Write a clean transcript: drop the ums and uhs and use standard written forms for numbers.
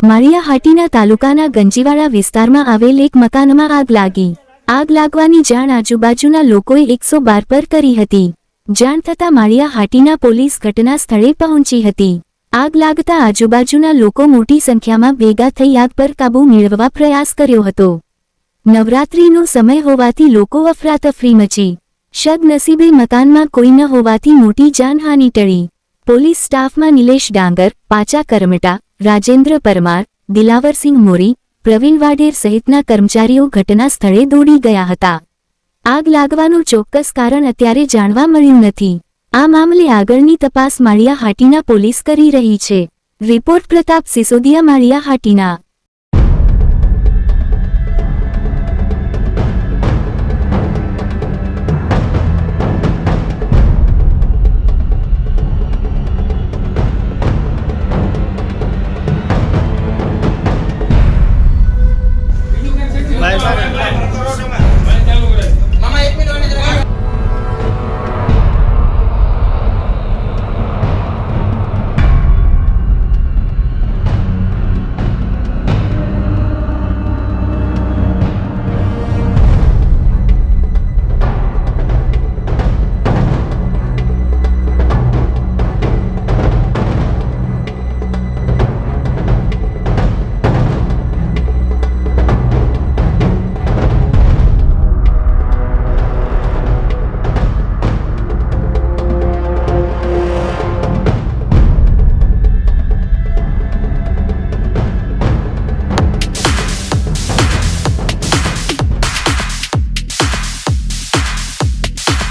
માળિયાહાટીના તાલુકાના ગંજીવાડા વિસ્તારમાં આવેલ એક મકાનમાં આગ લાગી. આગ લાગવાની જાણ આજુબાજુના લોકોએ 112 પર કરી હતી. જાણ થતાં માળિયાહાટીના પોલીસ ઘટના સ્થળે પહોંચી હતી. આગ લાગતા આજુબાજુના લોકો મોટી સંખ્યામાં ભેગા થઈ આગ પર કાબૂ મેળવવા પ્રયાસ કર્યો હતો. નવરાત્રિનો સમય હોવાથી લોકો અફરાતફરી મચી. સદનસીબે મકાનમાં કોઈ ન હોવાથી મોટી જાનહાનિ ટળી. પોલીસ સ્ટાફમાં નિલેશ ડાંગર, પાચા કરમટા, રાજેન્દ્ર પરમાર, દિલાવરસિંહ મોરી, પ્રવીણ વાઢેર સહિતના કર્મચારીઓ ઘટના સ્થળે દોડી ગયા હતા. આગ લાગવાનું ચોક્કસ કારણ અત્યારે જાણવા મળ્યું નથી. આ મામલે આગળની તપાસ માળિયાહાટીના પોલીસ કરી રહી છે. રિપોર્ટ પ્રતાપ સિસોદિયા, માળિયાહાટીના.